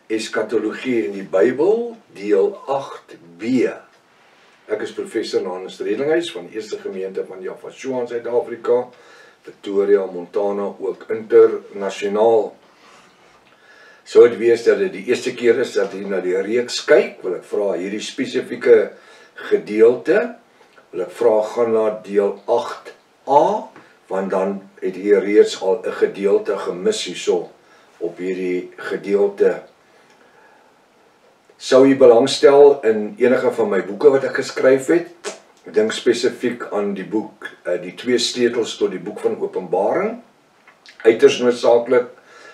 Eskatologie in die Bybel, deel 8b. Ek is professor Nanus Redlinghuis van die Eerste Gemeente van Jaffa in Suid-Afrika, Victoria, Montana, ook internasionaal. Sou dit wees dat dit die eerste keer is dat jy na die reeks kyk, wil ek vra hierdie spesifieke gedeelte, wil ek vra gaan na deel 8a, want dan het jy reeds al 'n gedeelte gemis hierso op hierdie gedeelte. Sou jy belangstel in enige van my boeke wat ek geskryf het? Ek dink spesifiek aan die boek, die 2 sleutels tot die boek van Openbaring. Uiters noodsaaklik,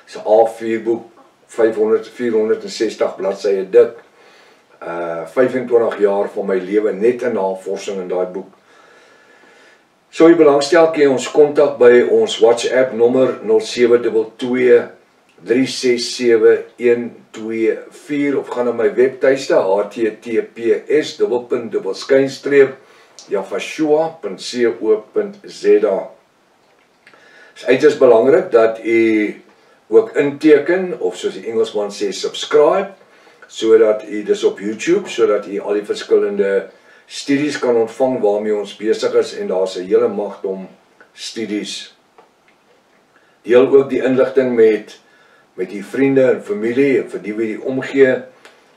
is 'n A4 boek, 460 bladsye dik. 25 jaar van my lewe net in navorsing in daai boek. Sou jy belangstel, kan jy ons kontak by ons WhatsApp nommer 0722 367-124 of gaan na my webtuiste https://jaffa.co.za. Dit is uiters belangrik dat u ook inteken, of soos die Engelsman sê, subscribe, sodat u dis op YouTube, sodat u al die verskillende studies kan ontvang waarmee ons besig is, en daar's 'n hele magdom studies. Deel ook die inligting met die vriende en familie, en vir die wie die omgee.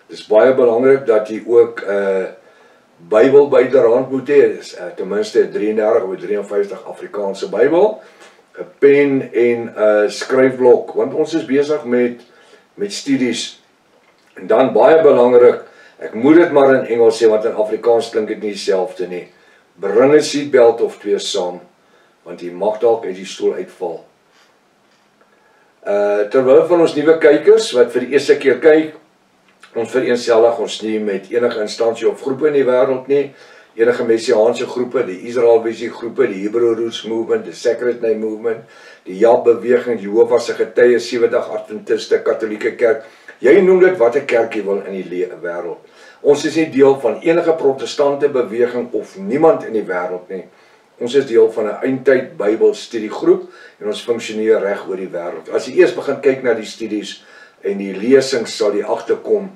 Dit is baie belangrik dat jy ook 'n Bybel byderhand moet hê, ten minste 33 of 53 Afrikaanse Bybel, 'n pen en 'n skryfblok, want ons is besig met studies. En dan baie belangrik, ek moet dit maar in Engels sê, want in Afrikaans klink dit nie dieselfde nie. Bring 'n seatbelt of 2 saam, want jy mag dalk uit die stoel uitval. Terwyl van ons nuwe kykers wat vir die eerste keer kyk, ons vereenselwig ons nie met enige instansie of groepe in die wêreld nie, enige messiaanse groepe, die Israel Visie groepe, die Hebrew Roots Movement, die Sacred Name Movement, die JAB beweging, Jehovah se getuies, 70 Adventiste, Katolieke kerk. Jy noem dit wat 'n kerk jy wil in die wêreld. Ons is nie deel van enige protestante beweging of niemand in die wêreld nie. Ons is deel van 'n eindtyd Bybelstudiegroep en ons funksioneer reg oor die wêreld. As jy eers begin kyk na die studies en die lesings, sal jy agterkom,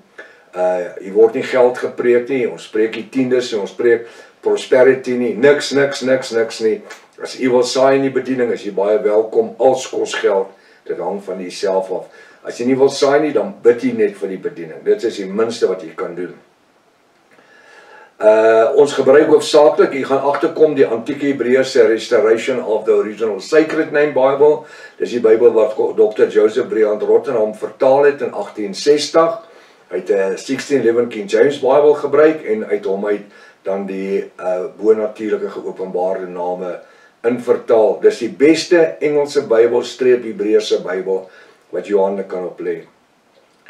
hier word nie geld gepreek nie, ons spreek die tiendes en ons spreek prosperity nie, niks nie. As jy wil saai in die bediening, is jy baie welkom, als kos geld, dit hang van jouself af. As jy nie wil saai nie, dan bid jy net vir die bediening. Dit is die minste wat jy kan doen. Ons gebruik hoofsaaklik, jy gaan agterkom, die antieke Hebreëse Restoration of the Original Sacred Name Bible. Dis die Bybel wat Dr. Joseph Briand Rottenham vertaal het in 1860. Hy het 'n 1611 King James Bible gebruik en uit hom uit dan die bonatuurlike geopenbaarde name invertaal. Dis die beste Engelse Bybel streep Hebreëse Bybel wat jou hande kan oplê.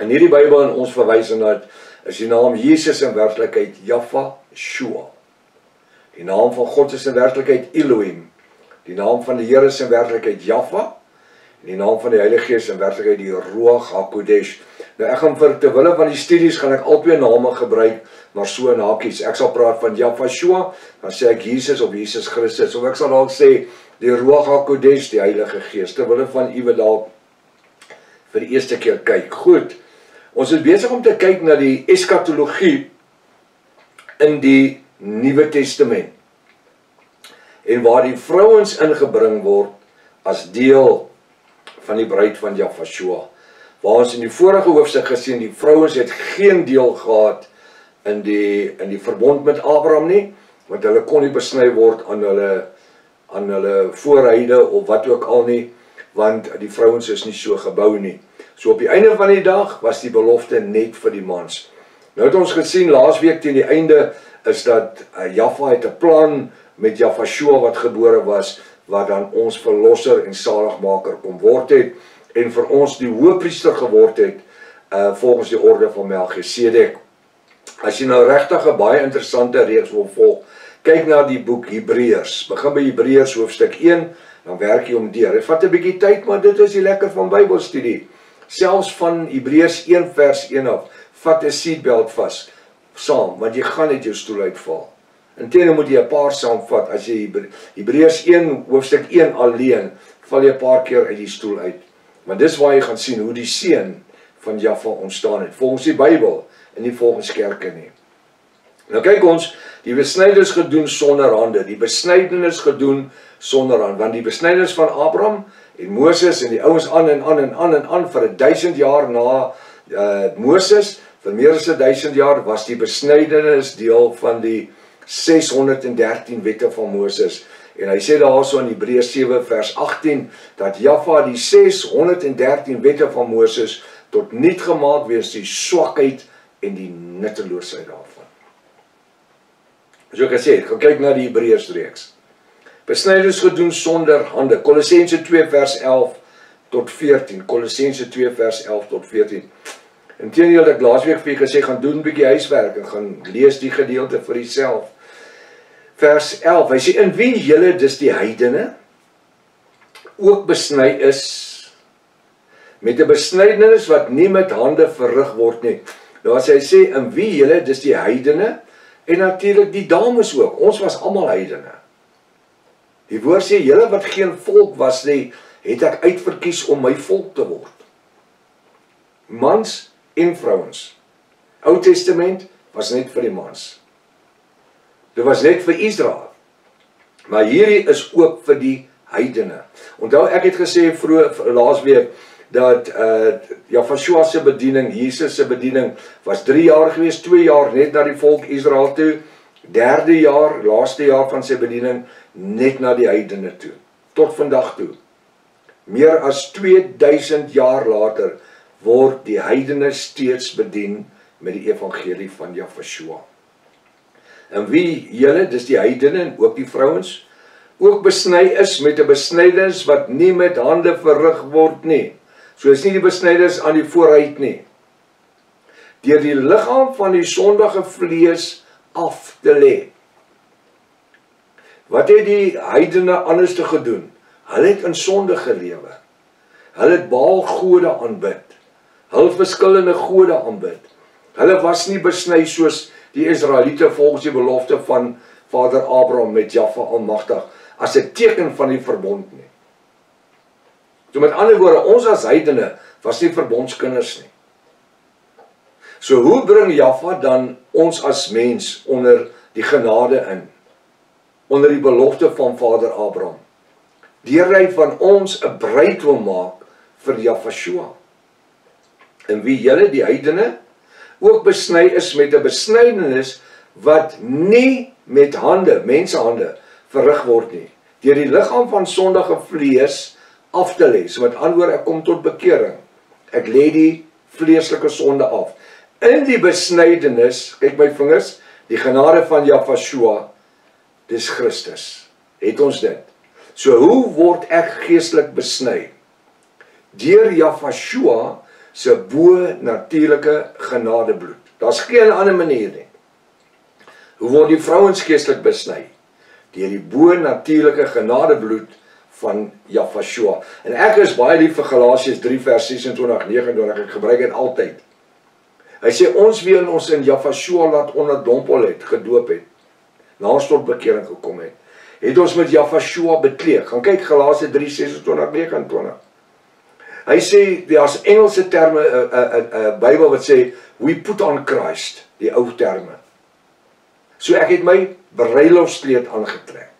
In hierdie Bybel, en ons verwys na dit, is die naam Jesus in werklikheid Jaffa Shua. Die naam van God is in werklikheid Elohim. Die naam van die Here is in werklikheid Jaffa. En die naam van die Heilige Gees in werklikheid die Ruach HaKodesh. Nou ek gaan ter wille van die studies gaan ek albei name gebruik, maar so in hakies. Ek sal praat van Jaffa Shua, dan sê ek Jesus of Jesus Christus. Of ek sal dalk sê die Ruach HaKodesh, die Heilige Gees. Ter wille van u wat dalk vir die eerste keer kyk. Goed. Ons is besig om te kyk na die eskatologie in die Nuwe Testament. En waar die vrouens ingebring word as deel van die bruid van Jaffa Shua. Waar ons in die vorige hoofstuk gesien, die vrouens het geen deel gehad in die verbond met Abraham nie, want hulle kon nie besny word aan hulle voorhuide of wat ook al nie, want die vrouens is nie so gebou nie. So op die einde van die dag was die belofte net vir die mans. Nou het ons gesien laasweek teen die einde is dat Jaffa het 'n plan met Jaffa Shua wat gebore was, wat dan ons verlosser en saligmaker kom word het en vir ons die hoëpriester geword het volgens die orde van Melchisedek. As jy nou regtig 'n baie interessante reeks wil volg, kyk na die boek Hebreërs. Begin by Hebreërs hoofstuk 1, dan werk jy om deur. Dit vat 'n bietjie tyd, maar dit is die lekker van Bybelstudie. Selfs van Hebreërs 1 vers 1 af, vat 'n seatbelt vas saam, want jy gaan uit jou stoel uitval. Inteendeel moet jy 'n paar saamvat. As jy Hebreërs 1 hoofstuk 1 alleen, val jy 'n paar keer uit die stoel uit. Want dis waar jy gaan sien hoe die seun van Jaffa ontstaan het, volgens die Bybel, en nie volgens kerke nie. Nou kyk ons, die besnydenis gedoen sonder hande, die besnydenis gedoen sonder hande, want die besnydenis van Abraham en Moses en die ouens aan vir 1000 jaar na Moses, vir meer as 1000 jaar was die besnydenis deel van die 613 wette van Moses. En hy sê daarso in Hebreë 7 vers 18, dat Jaffa die 613 wette van Moses tot niet gemaak wees die swakheid en die nutteloosheid daarvan. So ek gesê, gaan kyk na die Hebreërsreeks. Besnydenis gedoen sonder hande. Kolossense 2 vers 11 tot 14. Kolossense 2 vers 11 tot 14. Inteendeel dat ek laasweek vir julle gesê, gaan doen 'n bietjie huiswerk en gaan lees die gedeelte vir jouself. Vers 11, hy sê, in wie julle dus die heidene ook besny is, met 'n besnydenis wat nie met hande verrig word nie. Nou as hy sê, in wie julle dus die heidene, en natuurlik die dames ook, ons was almal heidene. Die woord sê, julle wat geen volk was nie, het ek uitverkies om my volk te word. Mans en vrouens. Ou Testament was net vir die mans. Dit was net vir Israel. Maar hierdie is ook vir die heidene. Onthou, ek het gesê vroeër laasweek dat Jaffa se bediening, Jesus se bediening was 3 jaar gewees, 2 jaar net na die volk Israel toe, 3de jaar, laaste jaar van sy bediening, net na die heidene toe, tot vandag toe. Meer as 2000 jaar later word die heidene steeds bedien met die evangelie van Jaffa. En wie julle, dis die heidene en ook die vrouens, ook besny is met 'n besnydenis wat nie met hande verrig word nie. So is nie die besnydenis aan die vooruit nie. Deur die liggaam van die sondige vlees af te lê. Wat het die heidene anders te gedoen? Hulle het in sonde gelewe. Hulle het Baal gode aanbid. Hulle verskillende gode aanbid. Hulle was nie besny soos die Israeliete volgens die belofte van Vader Abraham met Jaffa almagtig, as 'n teken van die verbond nie. So met ander woorde, ons as heidene was nie verbondskinders nie. So hoe bring Jaffa dan ons as mens onder die genade in? Onder die belofte van Vader Abraham? Deur hy van ons 'n bruid wil maak vir Jaffa. En wie julle die heidene ook besny is met 'n besnydenis wat nie met hande, mensehande, verrig word nie. Deur die liggaam van sondige vlees af te lê. So met ander woorde, ek kom tot bekering. Ek lê die vleeslike sonde af. In die besnydenis, kyk my vingers, die genade van Jaffa, dis Christus. Het ons dit. So hoe word ek geestelik besny? Deur Jaffa se bo-natuurlike genadebloed. Daar's geen ander manier nie. Hoe word die vrouens geestelik besny? Deur die bo-natuurlike genadebloed van Jaffa. En ek is baie lief vir Galasiërs 3 vers 26, 29, ek gebruik dit altyd. Hy sê, ons wie ons in Jaffa laat onderdompel het, gedoop het, na ons tot bekering gekom het ons met Jaffa bekleed. Gaan kyk Galasiërs 3, 26, 29. Hy sê, daar's Engelse terme, Bybel wat sê, we put on Christ, die ou terme. So ek het my bruilofskleed aangetrek.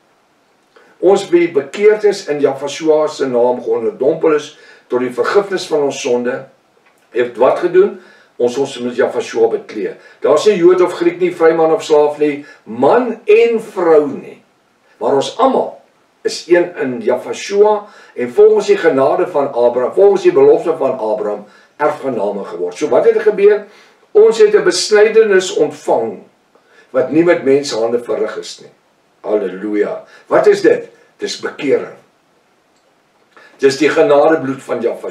Ons wie bekeerd is in Jaffa se naam, geonderdompel is tot die vergifnis van ons sonde, het wat gedoen? Ons met Jaffa bekleed. Daar's nie Jood of Griek nie, vryman of slaaf nie, man en vrou nie. Maar ons almal is een in Jaffa en volgens die genade van Abraham, volgens die belofte van Abraham, erfgename geword. So wat het gebeur? Ons het 'n besnydenis ontvang, wat nie met menshande verrig is nie. Halleluja. Wat is dit? Dis bekering. Dis die genadebloed van Jaffa.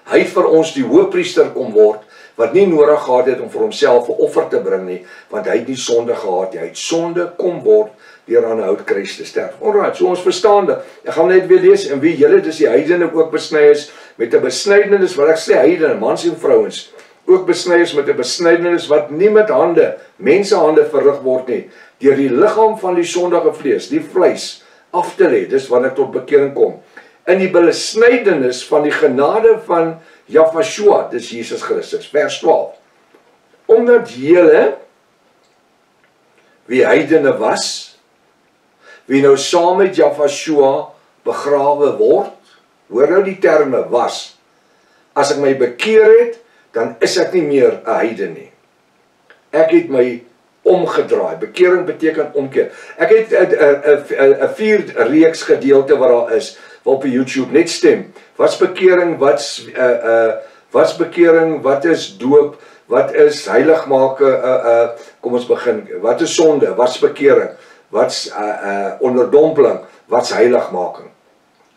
Hy het vir ons die hoëpriester kom word, wat nie nodig gehad het om vir homself 'n offer te bring nie, want hy het nie sonde gehad nie. Hy het sonde kom word deur aan 'n houtkruis te sterf. Alraai, so ons verstaan dit. Ek gaan net weer lees, en wie julle dis die heidene ook besny is met 'n besnydenis, wat ek sê heidene, mans en vrouens, ook besny is met 'n besnydenis wat nie met hande, mensehande verrig word nie, deur die liggaam van die sondige vlees, die vleis, af te lê. Dis wanneer tot bekering kom. In die besnydenis van die genade van Jafashua, dis Jesus Christus, vers 12. Omdat julle, wie heidene was, wie nou saam met Jafashua begrawe word, hoor nou die terme was, as ek my bekeer het, dan is ek nie meer 'n heiden nie. Ek het my omgedraai. Bekering beteken omkeer. Ek het 'n 4 reeks gedeelte wat daar is, wat op YouTube net stem. Wat's bekering, wat's bekering, wat is doop, wat is heiligmaking, kom ons begin. Wat is sonde, wat's bekering, wat's onderdompeling, wat's heiligmaking.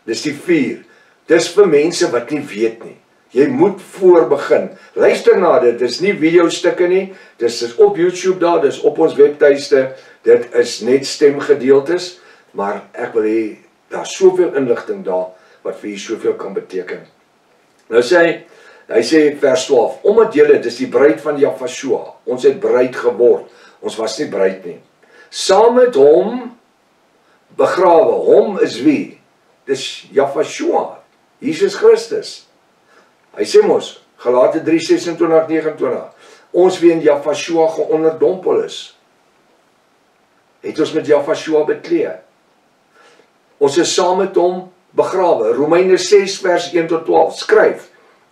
Dis die 4. Dis vir mense wat nie weet nie. Jy moet voorbegin. Luister na dit, dis nie videostukke nie, dis op YouTube daar, dis op ons webtuiste, dit is net stemgedeeltes, maar ek wil hê, daar soveel inligting daar, wat vir jy soveel kan beteken. Nou hy sê vers 12, omdat julle, dis die bruid van Jafashua, ons het bruid geword, ons was nie bruid nie, saam met hom begrawe, hom is wie? Dis Jafashua, Jesus Christus. Hy sê mos, Galate 3:26-29, ons wie in Jafashua geonderdompel is, het ons met Jafashua beklee. Ons is saam met hom begrawe. Romeine 6 vers 1-12, skryf,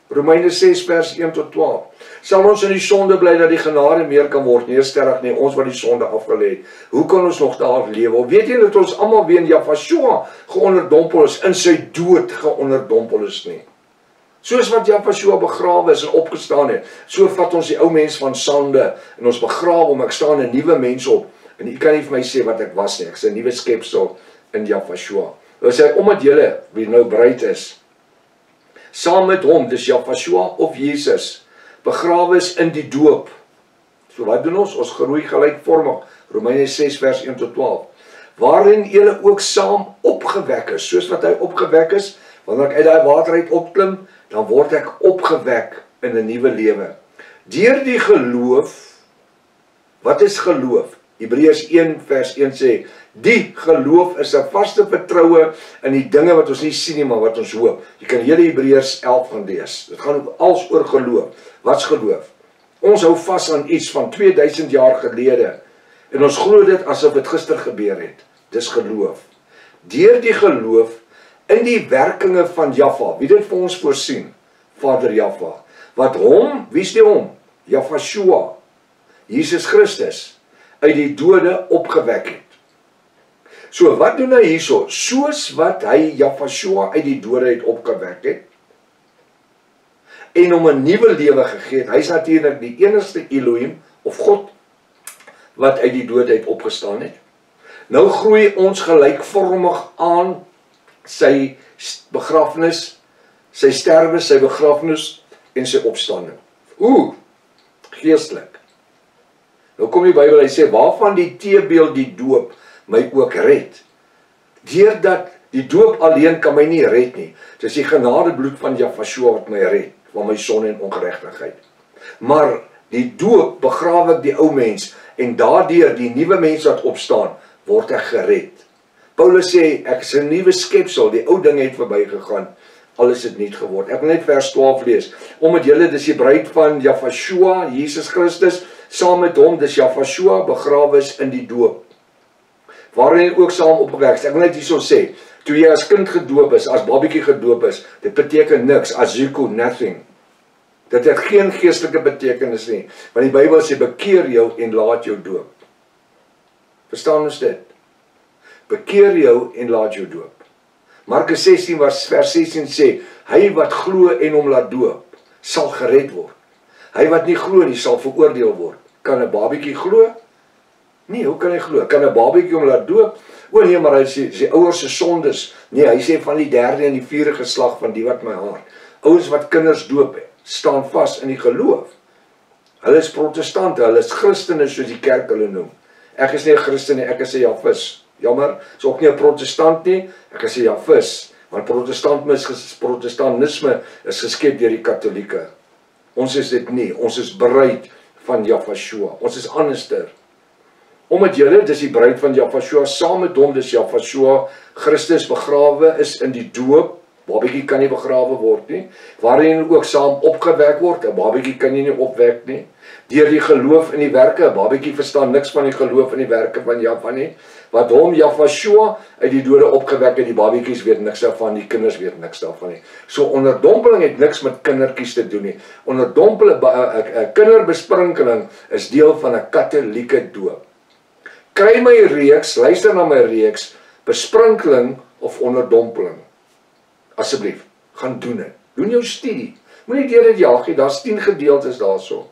Romeine 6 vers 1-12, sal ons in die sonde bly dat die genade meer kan word, nie sterrig nie, ons wat die sonde afgelê het, hoe kan ons nog daar lewe? Weet jy dat ons almal wie in Jafashua geonderdompel is, in sy dood geonderdompel is nie? Soos wat Jafashua begrawe is en opgestaan het, so vat ons die ou mens van sonde en ons begrawe hom, ek staan 'n nuwe mens op, en u kan nie vir my sê wat ek was nie, ek is 'n nuwe skepsel in Jafashua. Hy sê, omdat julle, wie nou bruid is, saam met hom, dis Jafashua of Jesus, begrawe is in die doop. So wat doen ons? Ons groei gelykvormig, Romeine 6 vers 1-12, waarin julle ook saam opgewek is, soos wat hy opgewek is, wanneer ek uit die water uit opklim, dan word ek opgewek in 'n nuwe lewe. Deur die geloof, wat is geloof? Hebreërs 1 vers 1 sê, die geloof is 'n vaste vertroue in die dinge wat ons nie sien nie, maar wat ons hoop. Jy kan hele Hebreërs 11 gaan lees. Dit gaan als oor geloof. Wat's geloof? Ons hou vas aan iets van 2000 jaar gelede, en ons glo dit asof dit gister gebeur het. Dis geloof. Deur die geloof in die werkinge van Jaffa, wie dit vir ons voorsien? Vader Jaffa, wat hom, wie is die hom? Jafashua, Jesus Christus, uit die dode opgewek het. So wat doen hy hierso? Soos wat hy Jafashua uit die dode het opgewek het, en hom 'n nuwe lewe gegee het, hy is natuurlik die enigste Elohim, of God, wat uit die dood uit opgestaan het. Nou groei ons gelykvormig aan sy begrafnis, sy sterwe, sy begrafnis en sy opstanding. Geestelik. Nou kom die Bybel, hy sê, waarvan die teebeeld die doop my ook red. Deurdat die doop alleen kan my nie red nie. Dis die genadebloed van Jafashua wat my red, van my sonde en ongeregtigheid. Maar die doop begrawe ek die ou mens, en daardeur die nuwe mens wat opstaan, word ek gered. Paulus sê, ek is 'n nuwe skepsel, die ou dinge het verby gegaan, alles het nuut geword. Ek wil net vers 12 lees, omdat julle, dis die bruid van Jafashua, Jesus Christus, saam met hom, dis Jafashua, begrawe is in die doop, waarin hy ook saam opgewek is. Ek wil net hierso sê, toe jy as kind gedoop is, as babietjie gedoop is, dit beteken niks, azuko, nothing. Dit het geen geestelike betekenis nie, want die Bybel sê, bekeer jou en laat jou doop. Verstaan ons dit? Bekeer jou en laat jou doop. Markus 16 vers 16 sê, hy wat glo en hom laat doop, sal gered word. Hy wat nie glo nie, sal veroordeel word. Kan 'n babietjie glo? Nee, hoe kan hy glo? Kan 'n babietjie hom laat doop? O nee, maar hy sê, sy ouers se sondes. Nee, hy sê van die 3de en die 4de geslag van die wat my haat. Ouers wat kinders doop, staan vas in die geloof. Hulle is protestante, hulle is Christene soos die kerk hulle noem. Ek is nie 'n Christen nie, ek is 'n Jafis. Jammer, is ook nie 'n protestant nie, ek is 'n Jafis. Want protestantisme is geskep deur die Katolieke. Ons is dit nie, ons is bruid van Jafashua. Ons is anderster. Omdat julle, dis die bruid van Jafashua, saam met hom, dis Jafashua, Christus begrawe is in die doop, Babietjie kan nie begrawe word nie. Waarin ook saam opgewek word, 'n babietjie kan jy nie opwek nie. Deur die geloof in die werke, 'n babietjie verstaan niks van die geloof in die werke van Jahwe nie. Wat hom Jahwe uit die dode opgewek het, die babietjies weet niks daarvan, die kinders weet niks daarvan nie. So onderdompeling het niks met kindertjies te doen nie. Kinderbesprinkeling is deel van 'n katolieke doop. Kry my reeks, luister na my reeks, besprinkeling of onderdompeling. Asseblief, gaan doen dit. Doen jou studie. Moenie deur dit jaag nie, daar's 10 gedeeltes daarso.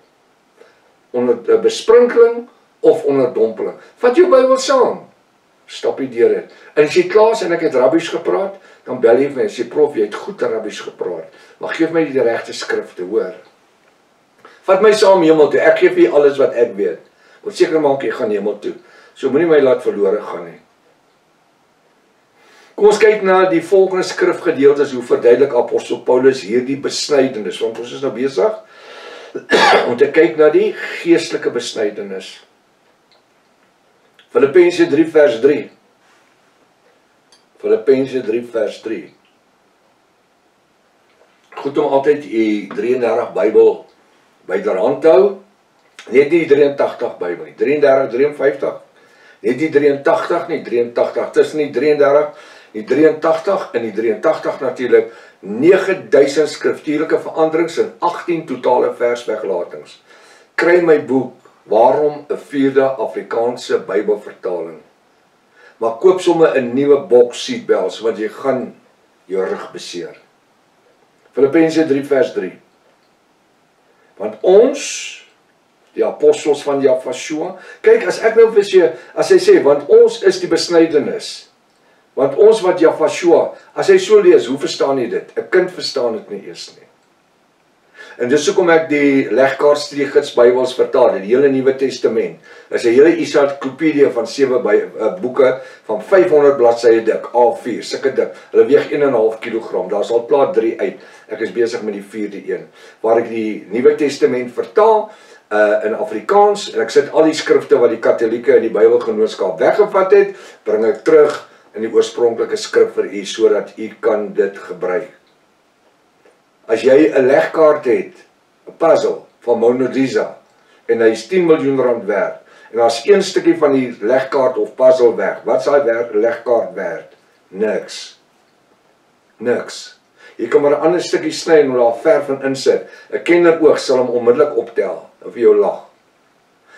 Besprinkeling of onderdompeling. Vat jou Bybel saam. Stap jy deur dit. En as jy klaar is en ek het rabbies gepraat, dan bel jy my en sê prof, jy het goed rabbies gepraat. Maar geef my die regte skrifte, hoor. Vat my saam hemel toe. Ek gee vir jy alles wat ek weet. Wat seker maak jy gaan hemel toe. So moenie my laat verlore gaan nie. Kom ons kyk na die volgende skrifgedeeltes, hoe verduidelik apostel Paulus hierdie besnydenis, want ons is nou besig om te kyk na die geestelike besnydenis. Filippense 3 vers 3. Filippense 3 vers 3. Goed om altyd die 33 Bybel byderhand te hou. Net nie die 83 Bybel nie. 33, 53. Net die 83 nie, 83. Tussen die 33, die 83 en die 83 natuurlik 9000 skriftuurlike veranderings en 18 totale versweglatings. Kry my boek, waarom 'n 4de Afrikaanse Bybelvertaling. Maar koop sommer 'n nuwe boks seatbelts, want jy gaan jou rug beseer. Filippense 3 vers 3. Want ons, die apostels van Jahwe, kyk, as ek nou vir sê, as hy sê, want ons is die besnydenis, want ons wat Jahwe, as hy so lees, hoe verstaan jy dit? 'n Kind verstaan dit nie eers nie. En dis hoekom ek die legkaart studiegids Bybels vertaal, die hele Nuwe Testament. Dis 'n hele ensiklopedia van 7 boeke van 500 bladsye dik, A4, sulke dik. Hulle weeg 1,5 kg. Daar's al plaat 3 uit. Ek is besig met die 4de een, waar ek die Nuwe Testament vertaal in Afrikaans, en ek sit al die skrifte wat die Katolieke in die Bybelgenootskap weggevat het, bring ek terug in die oorspronklike skrif vir u, sodat u kan dit gebruik. As jy 'n legkaart het, 'n puzzle van Mona Lisa, en hy is 10 miljoen rand werd, en daar's een stukkie van die legkaart of puzzle weg, wat is daai legkaart werd? Niks. Niks. Jy kan maar 'n ander stukkie sny en daar verf en insit. 'n Kenneroog sal hom onmiddellik optel, of jou lag.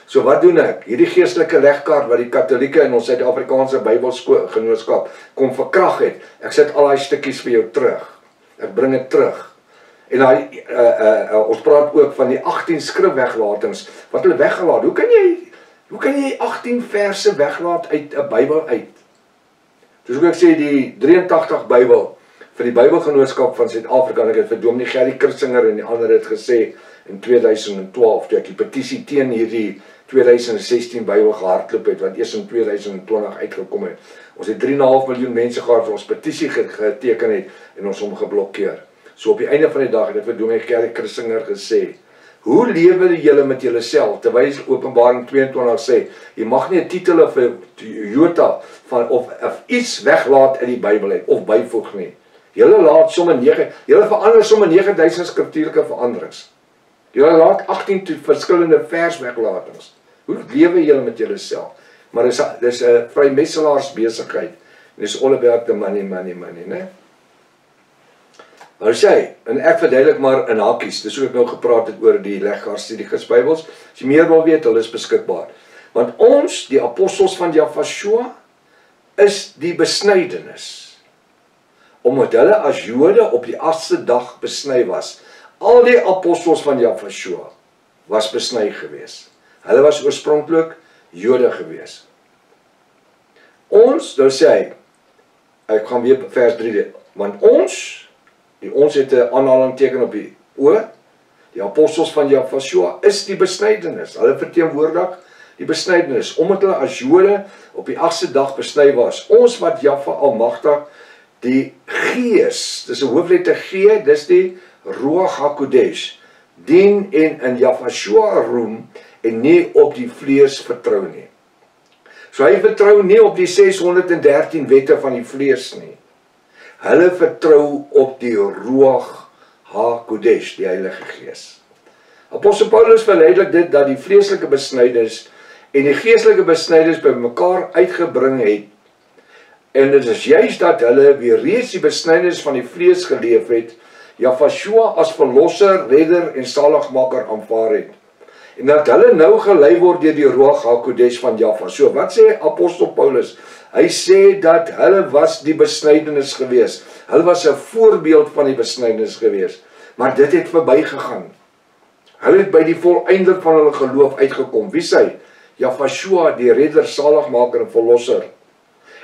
So wat doen ek? Hierdie geestelike legkaart wat die Katolieke in ons Suid-Afrikaanse Bybelgenootskap kom verkrag het, ek sit al daai stukkies vir jou terug. Ek bring dit terug. En ons praat ook van die 18 skrifweglatings wat hulle weggelaat. Hoe kan jy 18 verse weglaat uit 'n Bybel uit? Dis hoe ek sê die 83 Bybel vir die Bybelgenootskap van Suid-Afrika, en ek het vir Dominee Gerrie Christinger en die ander het gesê in 2012 toe ek die petisie teen hierdie 2016 Bybel gehardloop het, wat eers in 2020 uitgekom het. Ons het 3,5 miljoen mense gehad wat ons petisie geteken het en ons hom geblokkeer. So op die einde van die dag het ek vir Dominee Gerrie Christinger gesê, hoe lewe julle met julleself, terwyl Openbaring 22 sê, jy mag nie 'n titel of 'n jota van of iets weglaat in die Bybel het, of byvoeg nie. Julle laat sommer julle verander sommer 9000 skriftuurlike veranderings. Julle laat 18 verskillende versweglatings. Hoe lewe julle met julleself? Maar dis 'n vrymesselaars besigheid. Dis all about the money, né? Nou sê, en ek verduidelik maar in hakies, dis hoe ek nou gepraat het oor die legkaart studiegids Bybels. As jy meer wil weet, hulle is beskikbaar. Want ons, die apostels van Jahwe, is die besnydenis. Omdat hulle as Jode op die 8ste dag besny was. Al die apostels van Jahwe was besny gewees. Hulle was oorspronklik Jode gewees. Ons, nou sê hy, ek gaan weer vers 3, want ons het 'n aanhalingteken op die o, die apostels van Jahwe is die besnydenis. Hulle verteenwoordig die besnydenis, omdat hulle as Jode op die 8ste dag besny was. Ons wat Jahwe almagtig, die Gees, dis 'n hoofletter G, dis die Ruach HaKodesh, dien en in Jahwe roem en nie op die vlees vertrou nie. So hy vertrou nie op die 613 wette van die vlees nie. Hulle vertrou op die Ruach HaKodesh, die Heilige Gees. Apostel Paulus verduidelik dit dat die vleeslike besnydenis en die geestelike besnydenis by mekaar uitgebring het. En dit is juist dat hulle weer reeds die besnydenis van die vlees geleef het, Jahweh as verlosser, redder en saligmaker aanvaar het. En dat hulle nou gelei word deur die Ruach HaKodesh van Jahweh. So, wat sê Apostel Paulus? Hy sê dat hulle was die besnydenis gewees. Hulle was 'n voorbeeld van die besnydenis gewees. Maar dit het verbygegaan. Hulle het by die volëinde van hulle geloof uitgekom. Wie sê? Jahweh, die redder, saligmaker en verlosser.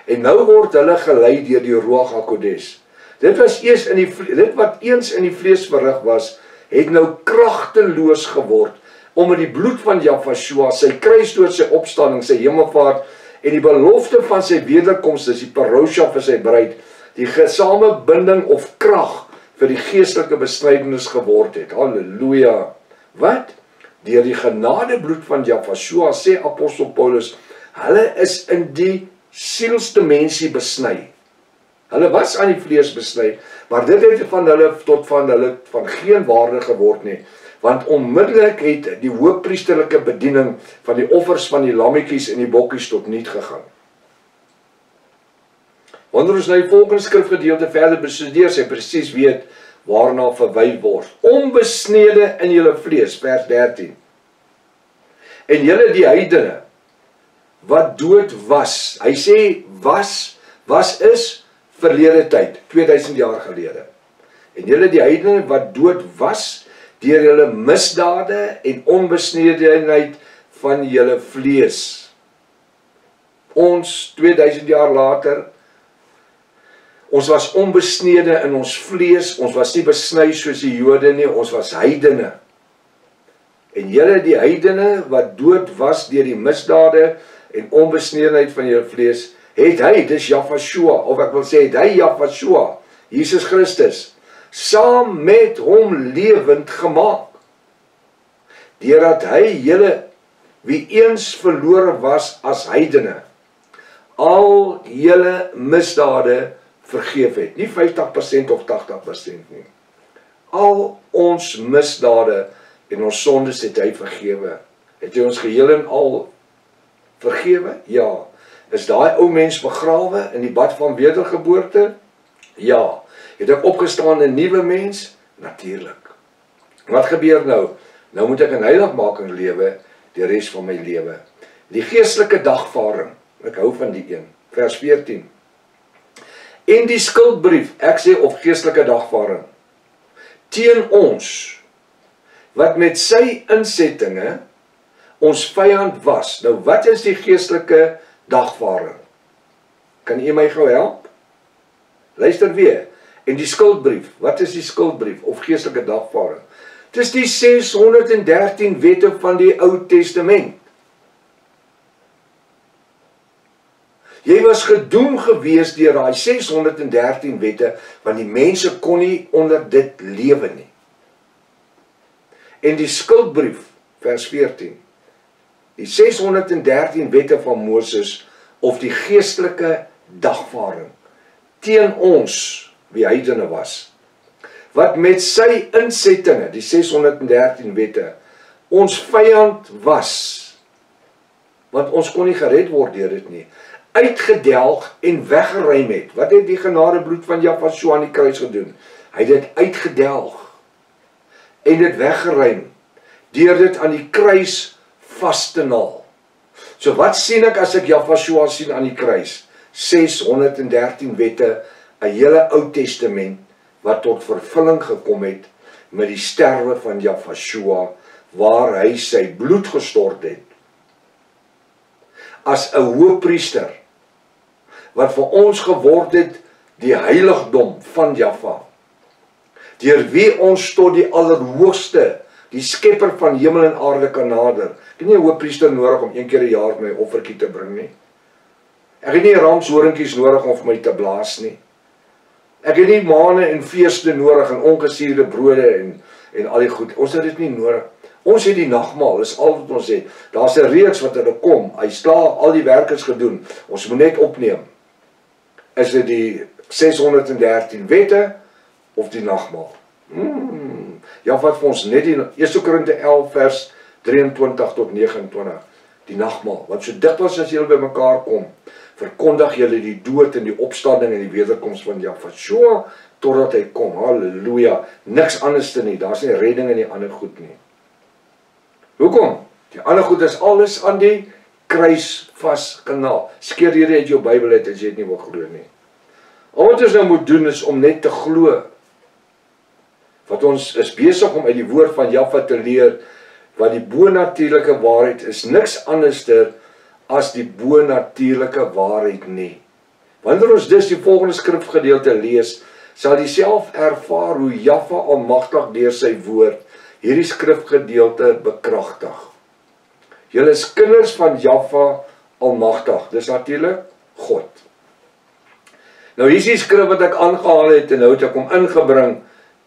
En nou word hulle gelei deur die Ruach HaKodesh. Dit wat eens in die vlees verrig was, het nou kragteloos geword, omdat die bloed van Jahweh, sy kruisdood, sy opstanding, sy hemelvaart en die belofte van sy wederkoms, dis die parousia vir sy bruid, die gesame binding of krag vir die geestelike besnydenis geword het. Halleluja. Wat? Deur die genadebloed van Jahweh, sê Apostel Paulus, hulle is in die sielsdimensie besny. Hulle was aan die vlees besny, maar dit het van hulle van geen waarde geword nie, want onmiddellik het die hoëpriesterlike bediening van die offers van die lammetjies en die bokkies tot niet gegaan. Wanneer ons nou die volgende skrifgedeelte verder bestudeer, sy presies weet waarna verwys word. Onbesnede in julle vlees, vers 13. En julle die heidene, wat dood was. Hy sê was is verlede tyd, 2000 jaar gelede. En julle die heidene wat dood was deur julle misdade en onbesnedenheid van julle vlees. Ons 2000 jaar later, ons was onbesnede in ons vlees, ons was nie besny soos die Jode nie, ons was heidene. En julle die heidene wat dood was deur die misdade en onbesnedenheid van julle vlees, het hy, dis Jahweh, of ek wil sê, het hy Jahweh, Jesus Christus, saam met hom lewend gemaak, deurdat hy julle, wie eens verlore was as heidene, al julle misdade vergeef het, nie 50% of 80% nie, al ons misdade en ons sondes het hy vergewe. Het hy ons geheel en al vergewe? Ja. Is daai ou mens begrawe in die bad van wedergeboorte? Ja. Het ek opgestaan 'n nuwe mens? Natuurlik. Wat gebeur nou? Nou moet ek in heiligmaking lewe die res van my lewe. Die geestelike dagvaarding, ek hou van die een, vers 14. En die skuldbrief, ek sê of geestelike dagvaarding, teen ons, wat met sy insettinge ons vyand was. Nou wat is die geestelike dagvaarding? Kan u my gou help? Luister weer. En die skuldbrief, wat is die skuldbrief of geestelike dagvaarding? Dit is die 613 wette van die Ou Testament. Jy was gedoem gewees deur daai 613 wette, want die mense kon nie onder dit lewe nie. En die skuldbrief, vers 14, die 613 wette van Moses, of die geestelike dagvaarding, teen ons, wie heidene was, wat met sy insettinge, die 613 wette, ons vyand was, want ons kon nie gered word deur dit nie, uitgedelg en weggeruim het. Wat het die genadebloed van Jahweh aan die kruis gedoen? Hy het dit uitgedelg en dit weggeruim, deur dit aan die kruis vas te naal. So wat sien ek as ek Jahweh sien aan die kruis? 613 wette, 'n hele Ou Testament, wat tot vervulling gekom het met die sterwe van Jahweh, waar hy sy bloed gestort het, as 'n hoëpriester, wat vir ons geword het, die heiligdom van Jahweh, deur wie ons tot die Allerhoogste, die skepper van hemel en aarde kan nader. Ek het nie 'n hoëpriester nodig om een keer 'n jaar my offertjie te bring nie. Ek het nie ramshorinkies nodig om vir my te blaas nie. Ek het nie maane en feeste nodig en ongesuurde brode en al die goed. Ons het dit nie nodig. Ons het die nagmaal, dis al wat ons het. Daar's 'n reeks wat hulle kom. Hy sla al die werk is gedoen. Ons moet net opneem. Is dit die 613 wette of die nagmaal? Ja, wat vir ons net die 1 Korinte 11 vers 23 tot 29, die nagmaal. Want so dikwels as julle by mekaar kom, verkondig julle die dood en die opstanding en die wederkoms van Jahweh totdat hy kom. Halleluja. Niks anders te nie. Daar's nie redding in die ander goed nie. Hoekom? Die ander goed is alles aan die kruis vasgenaal. Skeer hierdie uit jou Bybel uit as jy dit nie wil glo nie. Al wat ons nou moet doen is om net te glo. Wat ons is besig om uit die woord van Jahweh te leer, wat die bonatuurlike waarheid is, niks anderster as die bonatuurlike waarheid nie. Wanneer ons dus die volgende skrifgedeelte lees, sal jy self ervaar hoe Jahweh almagtig deur sy woord hierdie skrifgedeelte bekragtig. Julle is kinders van Jahweh almagtig, dis natuurlik God. Nou hier is die skrif wat ek aangehaal het en nou het ek hom ingebring.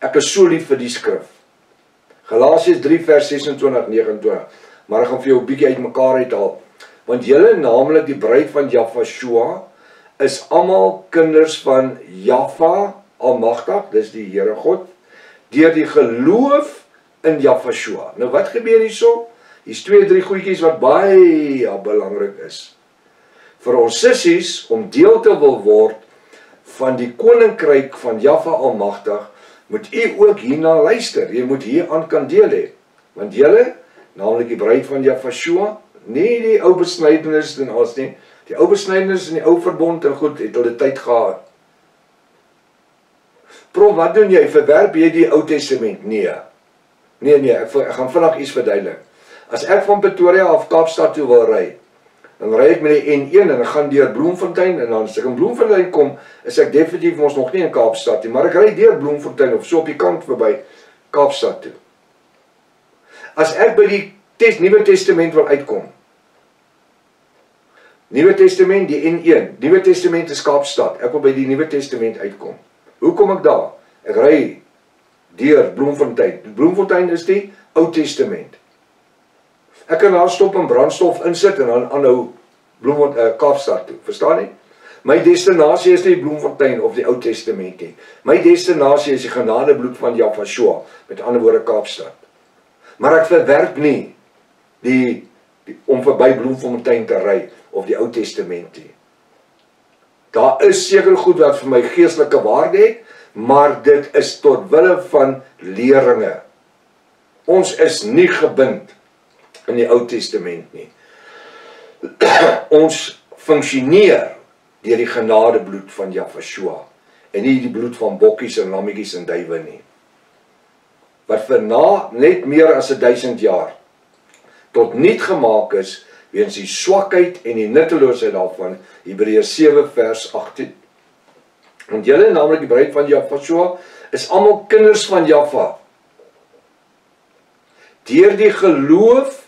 Ek is so lief vir die skrif. Galasiërs 3 vers 26-29. Maar ek gaan vir jou 'n bietjie uitmekaar uithaal. Want julle, naamlik die bruid van Jahweh, is almal kinders van Jahweh almagtig, dis die Here God, deur die geloof in Jahweh. Nou wat gebeur hierso? Hier's 2-3 goedjies wat baie belangrik is. Vir ons sissies om deel te wil word van die koninkryk van Jahweh almagtig, moet u ook hierna luister. Jy moet hier aan kan deel hê. Want julle, naamlik die bruid van Jahweh, nie die ou besnydenis en alles nie. Die ou besnydenis en die ou verbond en goed het hulle tyd gehad. Prof, wat doen jy? Verwerp jy die Ou Testament? Nee. Nee, ek gaan vinnig iets verduidelik. As ek van Pretoria af Kaapstad toe wil ry, dan ry ek met die N1 en ek gaan deur Bloemfontein en dan as ek in Bloemfontein kom, is ek definitief ons nog nie in Kaapstad nie, maar ek ry deur Bloemfontein of so op die kant verby Kaapstad toe. As ek by die Nuwe Testament wil uitkom, Nuwe Testament, die N1, Nuwe Testament is Kaapstad, ek wil by die Nuwe Testament uitkom. Hoe kom ek daar? Ek ry deur Bloemfontein. Bloemfontein is die Ou Testament. Ek kan daar stop en brandstof insit en dan aanhou Kaapstad toe, verstaan nie? My destinasie is nie Bloemfontein of die Ou Testament nie. My destinasie is die genadebloed van Jahweh, met ander woorde Kaapstad. Maar ek verwerp nie om verby Bloemfontein te ry of die Ou Testament nie. Daar is seker goed wat vir my geestelike waarde het, maar dit is tot wille van leringe. Ons is nie gebind in die Ou Testament nie. Ons funksioneer deur die genadebloed van Jahweh en nie die bloed van bokkies en lammetjies en duwe nie. Wat vir net meer as 1000 jaar tot niet gemaak is weens die swakheid en die nutteloosheid daarvan, Hebreërs 7 vers 18. Want julle, naamlik die bruid van Jahweh, is almal kinders van Jahweh. Deur die geloof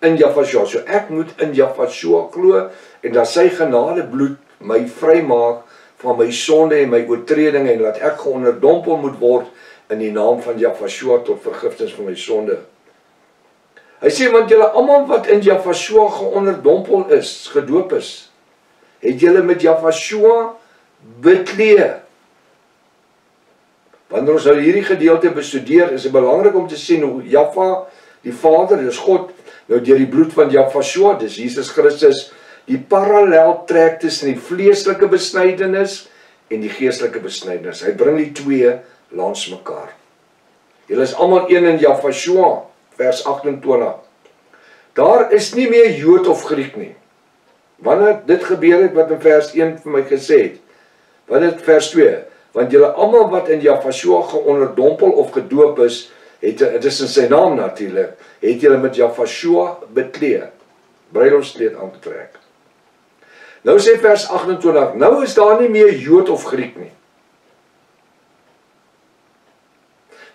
in Jahweh. So ek moet in Jahweh glo en dat sy genadebloed my vrymaak van my sonde en my oortredinge en laat ek geonderdompel moet word in die naam van Jahweh tot vergifnis van my sonde. Hy sê, want julle almal wat in Jahweh geonderdompel is, gedoop is, het julle met Jahweh beklee. Wanneer ons nou hierdie gedeelte bestudeer, is dit belangrik om te sien hoe Jahweh, die Vader, dis God, nou deur die bloed van Jahweh, dis Jesus Christus, die parallel trek tussen die vleeslike besnydenis en die geestelike besnydenis. Hy bring die twee langs mekaar. Julle is almal een in Jahweh, vers 28. Daar is nie meer Jood of Griek nie. Wanneer dit gebeur het wat in vers 1 vir my gesê het, wat het vers 2? Want julle almal wat in Jahweh geonderdompel of gedoop is, het is in sy naam natuurlik, het julle met Jahweh beklee, bruilofskleed aangetrek. Nou sê vers 28, nou is daar nie meer Jood of Griek nie.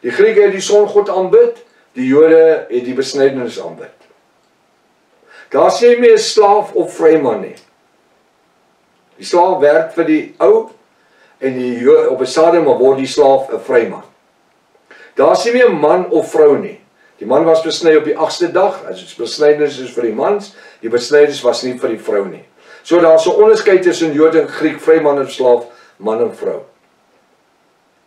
Die Grieke het die songod aanbid, die Jode het die besnydenis aanbid. Daar is nie meer slaaf of vryman nie. Die slaaf werk vir die ou en op 'n stadium word die slaaf 'n vryman. Daar is nie meer man of vrou nie. Die man was besny op die 8ste dag, as besnydenis is vir die mans, die besnydenis was nie vir die vrou nie. So daar is 'n onderskeid tussen Jood en Griek, vryman en slaaf, man en vrou.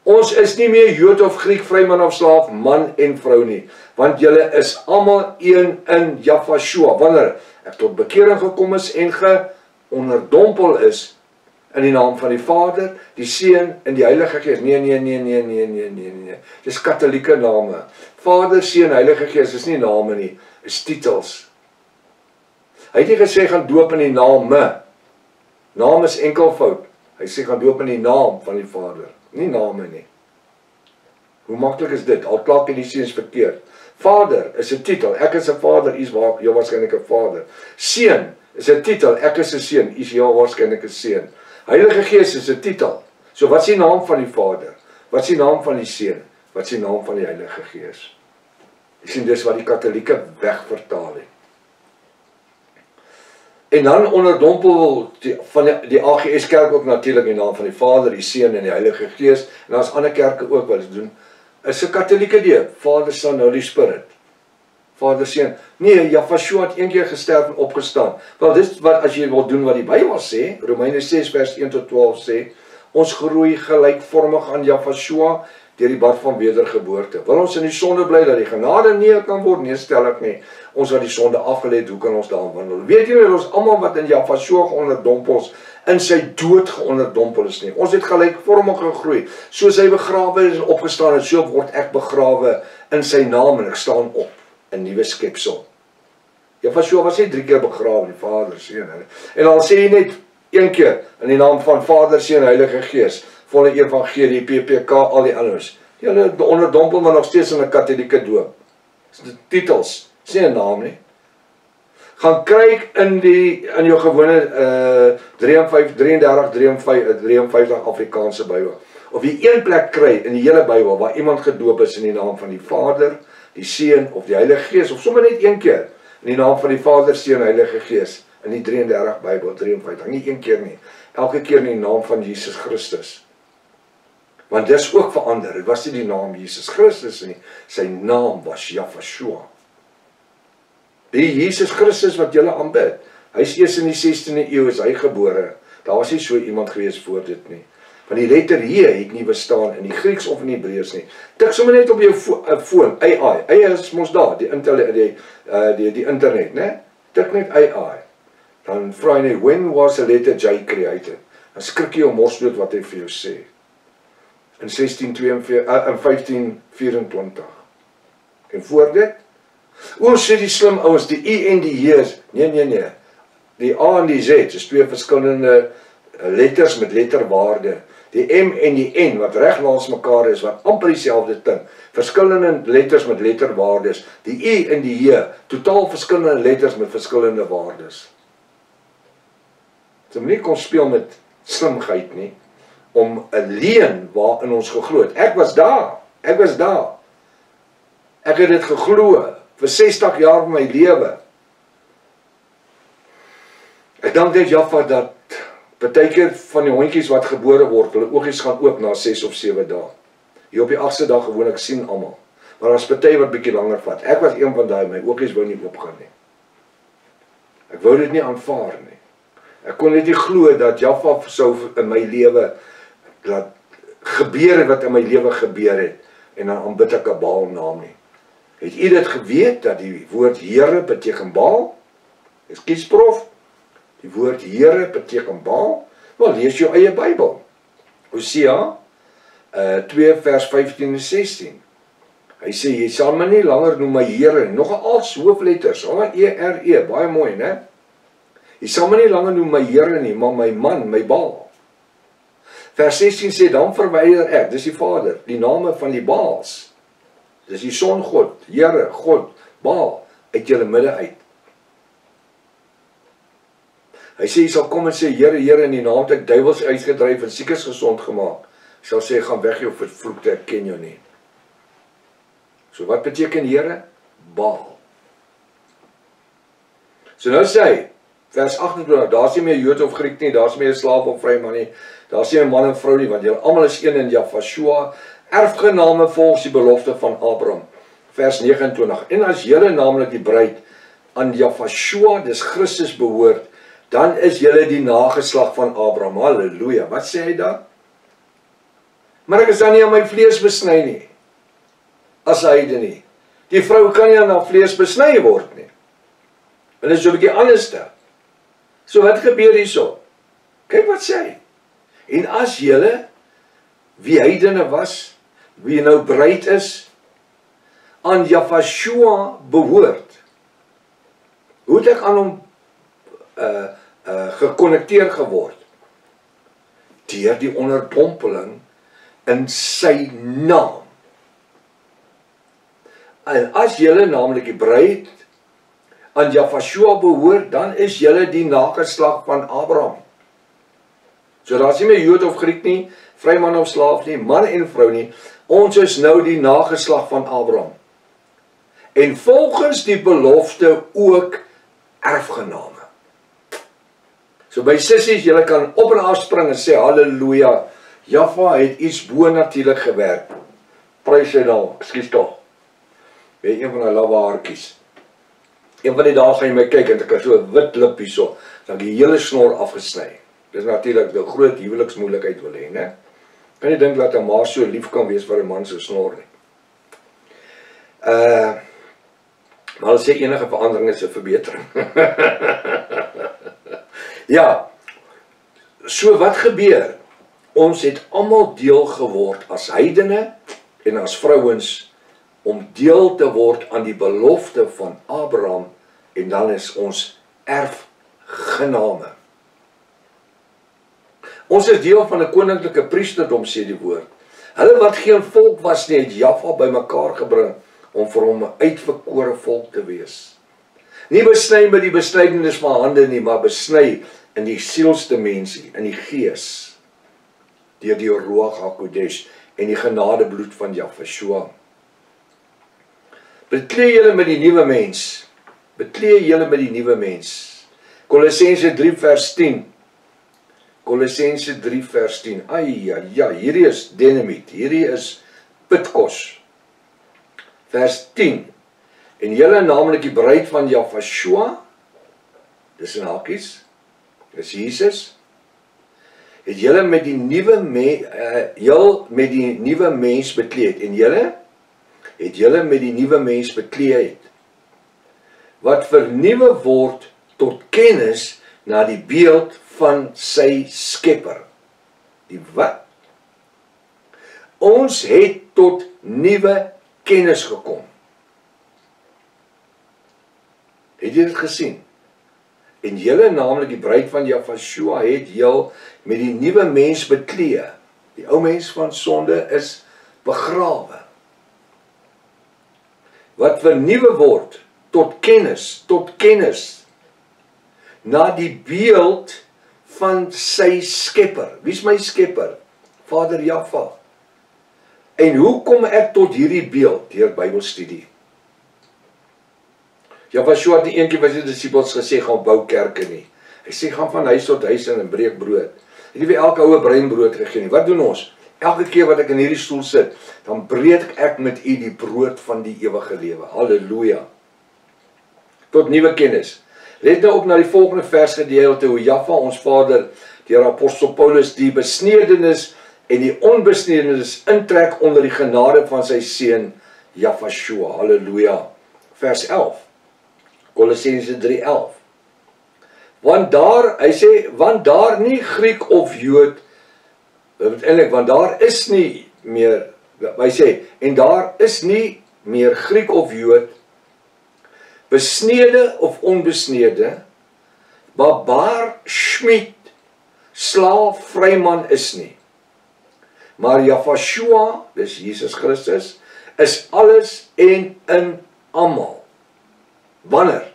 Ons is nie meer Jood of Griek, vryman of slaaf, man en vrou nie, want julle is almal een in Jafashua, wanneer ek tot bekering gekom is en geonderdompel is in die naam van die Vader, die Seun en die Heilige Gees. Nee. Dis katholieke name. Vader, Seun, Heilige Gees is nie name nie, is titels. Hy het nie gesê gaan doop in die name. Naam is enkelvoud. Hy sê gaan doop in die naam van die Vader, nie name nie. Hoe maklik is dit? Al klaar in die Seun is verkeerd. Vader is 'n titel. Ek is 'n vader, u is jou waarskynlik 'n vader. Seun is 'n titel. Ek is 'n seun, u is jou waarskynlik 'n seun. Heilige Gees is 'n titel. So wat is die naam van die Vader? Wat is die naam van die Seun? Wat is die naam van die Heilige Gees? Jy sien dis wat die Katolieke wegvertaal het. En dan onderdompel van die AGS kerk ook natuurlik die naam van die Vader, die Seun en die Heilige Gees. En daar's ander kerke ook wat dit doen. Is 'n Katolieke deel, Vader, Son, Holy Spirit. Vader, Seun. Nee, Jafashua het een keer gesterf en opgestaan. Wel, dis wat as jy wil doen wat die Bybel sê, Romeine 6 vers 1 tot 12 sê, ons groei gelykvormig aan Jafashua deur die bad van wedergeboorte. Wil ons in die sonde bly dat die genade nie kan word? Nee, stel ek nie. Ons wat die sonde afgelê het, hoe kan ons daarin wandel? Weet jy dat ons almal wat in Jafashua geonderdompel is, in sy dood geonderdompel is nie. Ons het gelykvormig gegroei. Soos hy begrawe is en opgestaan het, so word ek begrawe in sy naam en ek staan op, 'n nuwe skepsel. Jafashua was nie 3 keer begrawe, die Vader, Seun. En dan sê hy net een keer in die naam van Vader, Seun, Heilige Gees, volle evangelie, PPK, al die anders. Julle onderdompel maar nog steeds in 'n katolieke doop. Dis titels, sê 'n naam nie. Gaan kyk in jou gewone 53 Afrikaanse Bybel. Of jy een plek kry in die hele Bybel waar iemand gedoop is in die naam van die Vader, die Seun of die Heilige Gees, of sommer net een keer in die naam van die Vader, Seun, Heilige Gees, in die 33 Bybel, 53, nie een keer nie, elke keer in die naam van Jesus Christus. Want dis ook verander, het was nie die naam Jesus Christus nie, sy naam was Jafashua. Die Jesus Christus wat julle aanbid, hy is eers in die 16de eeu is hy gebore, daar was nie so iemand gewees voor dit nie. Want die letter H het nie bestaan in die Grieks of in die Hebreëus nie. Tik sommer net op jou foon, AI is mos daar, die internet, né? Tik net AI. Dan vra hy net, when was the letter J created? Dan skrik jy om mors dood wat hy vir jou sê. In 1524. En voor dit? Sê die slim ouens, die I en die J is, nee. Die A en die Z is 2 verskillende letters met letterwaarde. Die M en die N wat reg langs mekaar is, wat amper dieselfde ding. Verskillende letters met letterwaardes. Die I en die J, totaal verskillende letters met verskillende waardes. So nie kon speel met slimheid nie, om 'n leuen waarin ons geglo het. Ek was daar. Ek het dit geglo vir 60 jaar van my lewe. Ek dink dit Jaffa dat partykeer van die hondjies wat gebore word, hulle oogies gaan oop na 6 of 7 dae. Hier op die 8ste dag gewoonlik sien almal. Maar daar's party wat bietjie langer vat. Ek was een van daai, my oogies wou nie oopgaan nie. Ek wou dit nie aanvaar nie. Ek kon net nie glo dat Jaffa sou in my lewe dat gebeur wat in my lewe gebeur het en dan aanbid ek 'n Baal naam nie. Het u dit geweet dat die woord Here beteken Baal? Ekskuus prof. Die woord Here beteken Baal? Wel, lees jou eie Bybel. Hosea 2 vers 15 en 16. Hy sê, jy sal my nie langer noem my Here nie. Nog 'n als hoofletters, H-E-R-E, baie mooi, né? Jy sal my nie langer noem my Here nie, maar my man, my Baal. Vers 16 sê, dan verwyder ek, dis die Vader, die name van die Baals. Dis die songod, Here, God, Baal, uit julle midde uit. Hy sê, jy sal kom en sê, Here, Here, in die naam het ek duiwels uitgedryf en siekes gesond gemaak. Hy sal sê, gaan weg jou vervloekte, ek ken jou nie. So wat beteken Here? Baal. So nou sê hy, vers 28, daar is nie meer Jood of Griek nie, daar is nie meer slaaf of vryman nie, daar is nie 'n man en vrou nie, want julle almal is een in Jafashua, erfgename volgens die belofte van Abraham. Vers 29, en as julle naamlik die bruid aan Jafashua, dis Christus behoort, dan is julle die nageslag van Abraham. Halleluja. Wat sê hy dan? Maar ek is dan nie aan my vlees besny nie. As heide nie. Die vrou kan nie aan haar vlees besny word nie. En dit is so 'n bietjie anders. So wat gebeur hierso? Kyk wat sê hy. En as julle, wie heidene was, wie nou bruid is, aan Jafashua behoort. Hoe het ek aan hom gekonnekteer geword? Deur die onderdompeling in sy naam. En as julle naamlik die bruid aan Jafashua behoort, dan is julle die nageslag van Abraham. So daar is nie meer Jood of Griek nie, vryman of slaaf nie, man en vrou nie. Ons is nou die nageslag van Abraham. En volgens die belofte ook erfgename. So by sissies, julle kan op en afspring en sê, halleluja, Jaffa het iets bo-natuurlik gewerk. Prys sy naam, ekskuus tog. Weet een van die lawwe haartjies. Een van die dae gaan jy my kyk en ek het so 'n wit lip hierso, dan die hele snor afgesny. Dis natuurlik 'n groot huweliksmoeilikheid wil hê, né? Kan nie dink dat 'n ma so lief kan wees vir 'n man se snor nie. Maar hulle sê enige verandering is 'n verbetering. Ja, so wat gebeur? Ons het almal deel geword as heidene en as vrouens om deel te word aan die belofte van Abraham en dan is ons erfgename. Ons is deel van 'n koninklike priesterdom, sê die woord. Hulle wat geen volk was nie, het Jaffa bymekaar gebring om vir hom 'n uitverkore volk te wees. Nie besny met die besnydenis van hande nie, maar besny in die sielsdimensie, in die gees, deur die Ruach HaKodesh en die genadebloed van Jafashua. Beklee julle met die nuwe mens. Beklee julle met die nuwe mens. Kolossense 3 vers 10. Kolossense 3 vers 10. Ja, hierdie is dynamiet. Hierdie is pitkos. Vers 10. En julle naamlik die bruid van Jafashua, dis in hakies, dis Jesus, het julle met die nuwe mens bekleed en julle het julle met die nuwe mens bekleed wat vernuwe word tot kennis na die beeld van sy skepper. Die wat? Ons het tot nuwe kennis gekom. Het jy dit gesien? En julle, naamlik die bruid van Jafashua, het julle met die nuwe mens beklee. Die ou mens van sonde is begrawe. Wat vernuwe word tot kennis, na die beeld van sy skepper. Wie is my skepper? Vader Jaffa. En hoe kom ek tot hierdie beeld? Deur Bybelstudie. Jafashua het nie eendag by sy disippels gesê, gaan bou kerke nie. Hy sê, gaan van huis tot huis en breek brood. Hy het nie vir elke ouwe breinbrood gegee nie. Wat doen ons? Elke keer wat ek in hierdie stoel sit, dan breek ek met u die brood van die ewige lewe. Halleluja. Tot nuwe kennis. Let nou op na die volgende versgedeelte, hoe Jaffa, ons vader, deur apostel Paulus, die besnedenis en die onbesnedenis intrek onder die genade van sy seun, Jafashua. Halleluja. Vers 11. Kolossense 3:11. Want daar nie Griek of Jood, want daar is nie meer, hy sê, en daar is nie meer Griek of Jood, besnede of onbesnede, barbaar, schmied, slaaf, vryman is nie. Maar Jafashua, dis Jesus Christus, is alles en in almal. Wanneer?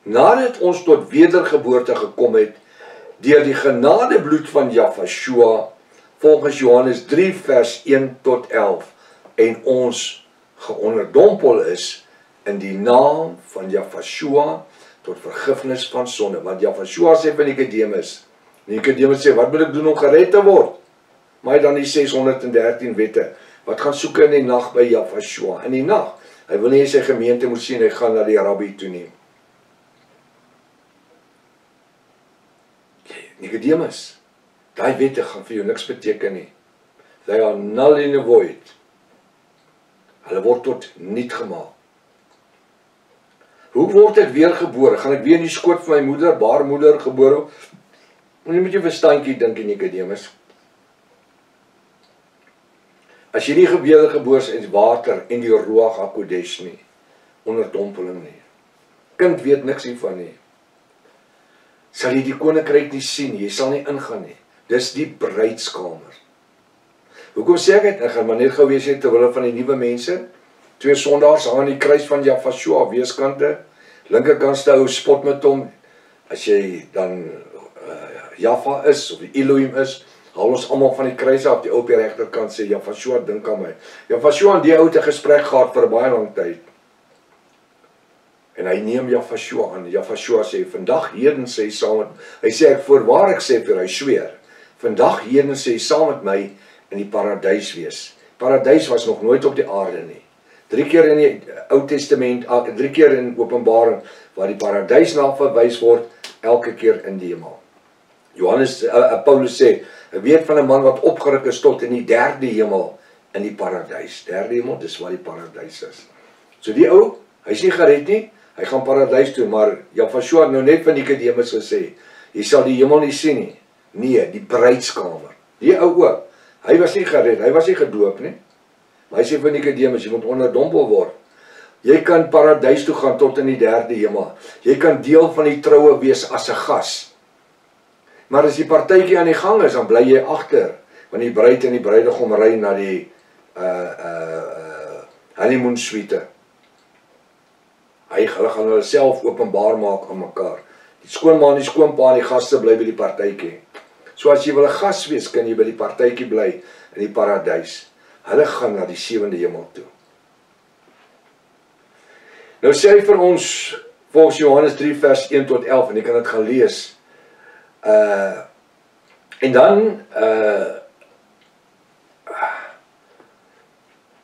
Nadat ons tot wedergeboorte gekom het, deur die genadebloed van Jafashua, volgens Johannes 3 vers 1 tot 11, en ons geonderdompel is in die naam van Jafashua tot vergifnis van sonde. Want Jafashua sê vir Nikodemus, Nikodemus sê, wat moet ek doen om gered te word? Maar hy dan die 613 wette, wat gaan soek in die nag by Jafashua? In die nag, hy wil nie sy gemeente moet sien, hy gaan na die rabbi toe neem. Nikodemus, Daai wette gaan vir jou niks beteken nie. They are null and void. Hulle word tot niet gemaak. Hoe word ek weergebore? Gaan ek weer in die skoot van my moeder, baarmoeder gebore? En jy moet jy verstandjie dink in Nikodemus. As jy nie wedergebore is in water en die Ruach HaKodesh nie, onderdompeling nie. Kind weet niks hiervan nie. Sal jy die koninkryk nie sien, jy sal nie ingaan nie. Dis die bruidskamer. Hoekom sê ek dit? Ek gaan maar net gou weer sê terwille van die nuwe mense. 2 sondaars hang aan die kruis van Jafashua weeskante. Linkerkantste hou spot met hom. As jy dan Jaffa is of die Elohim is, haal ons almal van die kruis af. Die ou op die regterkant sê Jafashua, dink aan my. Jafashua en die ou het 'n gesprek gehad vir 'n baie lang tyd. En hy neem Jafashua aan. Jafashua sê, vandag heden sê hy saam met, hy sê ek voorwaar ek sê vir hy sweer, vandag heden sê hy saam met my in die paradys wees. Paradys was nog nooit op die aarde nie. 3 keer in die Ou Testament, 3 keer in Openbaring, waar die paradys na verwys word, elke keer in die hemel. Paulus sê, hy weet van 'n man wat opgeruk is tot in die 3de hemel in die paradys. 3de hemel, dis waar die paradys is. So die ou, hy is nie gered nie, hy gaan paradys toe, maar Jafashua het nou net van Nikodemus gesê, jy sal die hemel nie sien nie. Nee, die bruidskamer. Die ou ook, hy was nie gered, hy was nie gedoop nie. Maar hy sê vir Nikodemus, jy moet onderdompel word. Jy kan paradys toe gaan tot in die 3de hemel. Jy kan deel van die troue wees as 'n gas. Maar as die partytjie aan die gang is, dan bly jy agter, want die bruid en die bruidegom ry na die honeymoon suite. Hulle gaan hulle self openbaar maak aan mekaar. Die skoonma en die skoonpa en die gaste bly by die partytjie. So as jy wil 'n gas wees, kan jy by die partytjie bly in die paradys. Hulle gaan na die 7de hemel toe. Nou sê hy vir ons, volgens Johannes 3 vers 1 tot 11, en jy kan dit gaan lees. En dan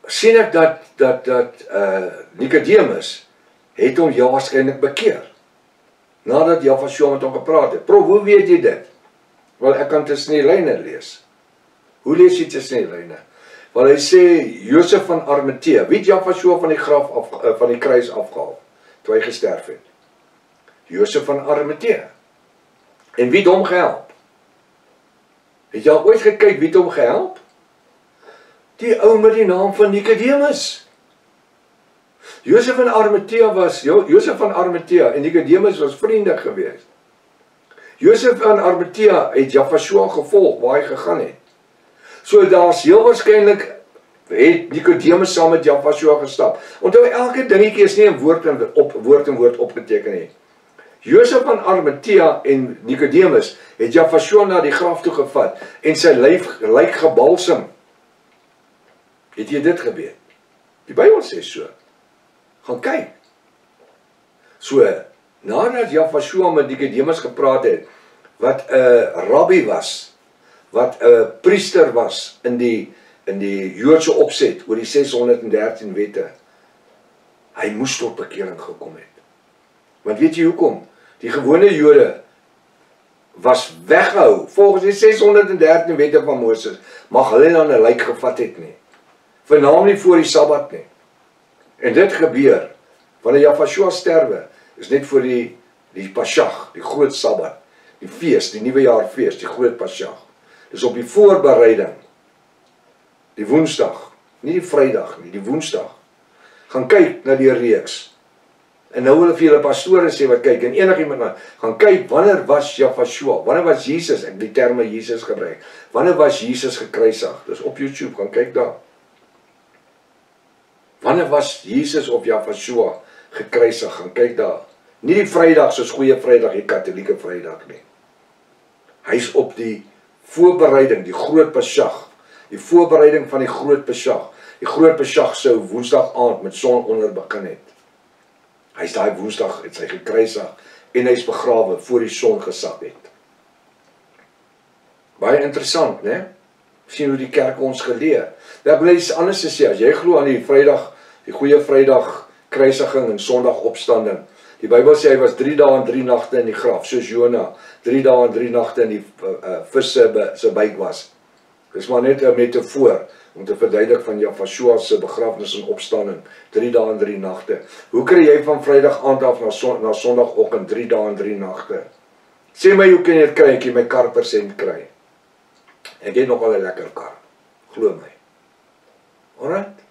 sien ek dat Nikodemus het hom waarskynlik bekeer. Nadat Jafashua met hom gepraat het. Prof, hoe weet jy dit? Wel, ek kan tussen die lyne lees. Hoe lees jy tussen die lyne? Wel, hy sê, Josef van Arimatea, wie het Jafashua van die graf van die kruis afgehaal, toe hy gesterf het? Josef van Arimatea. En wie het hom gehelp? Het jy al ooit gekyk wie het hom gehelp? Die ou met die naam van Nikodemus. Josef van Arimatea en Nikodemus was vriende gewees. Josef van Arimatea het Jafashua gevolg waar hy gegaan het. So daar's heel waarskynlik het Nikodemus saam met Jafashua gestap. Onthou elke dingetjie is nie 'n woord en woord opgeteken nie. Josef van Arimatea en Nikodemus het Jafashua na die graf toe gevat en sy lyk gebalsem. Het jy dit geweet? Die Bybel sê so. Gaan kyk. So, nadat Jafashua met Nikodemus gepraat het, wat 'n rabbi was, wat 'n priester was in die Joodse opset oor die 613 wette, hy moes tot bekering gekom het. Want weet jy hoekom? Die gewone Jode was weggehou, volgens die 613 wette van Moses, mag hulle dan 'n lijk gevat het nie. Vernaam nie voor die Sabbat nie. En dit gebeur, wanneer Jafashua sterwe, is net voor die Pashach, die groot Sabbat, die fees, die nuwejaarsfees, die groot Pashach. Dis op die voorbereiding, die Woensdag, nie die Vrydag nie, die Woensdag. Gaan kyk na die reeks. En nou wil ek vir julle pastore sê wat kyk, en enigiemand gaan kyk, wanneer was Jafashua, wanneer was Jesus, ek die terme Jesus gebruik, wanneer was Jesus gekruisig, dis op YouTube, gaan kyk daar. Wanneer was Jesus of Jafashua gekruisig, gaan kyk daar. Nie die Vrydag soos Goeie Vrydag, die Katholieke Vrydag nie. Hy's op die voorbereiding, die groot Pashach, die voorbereiding van die groot Pashach. Die groot Pashach sou Woensdag aand met son onder begin het. Hy's daai Woensdag het sy gekruisig en hy's begrawe voor die son gesak het. Baie interessant, né? Sien hoe die kerk ons geleer. Daar bly iets anders te sê, as jy glo aan die Vrydag, die Goeie Vrydag kruisiging en Sondag opstanding, Die Bybel sê hy was 3 dae en 3 nagte in die graf, soos Jona 3 dae en 3 nagte in die vis se buik was. Dis maar net 'n metafoor om te verduidelik van Jafashua se begrafnis en opstanding, 3 dae en 3 nagte. Hoe kry jy van Vrydag aand af na Sondagoggend 3 dae en 3 nagte? Sê my, hoe kan jy dit kry? Ek my kar persent kry. Ek het nogal 'n lekker kar, glo my. Alright?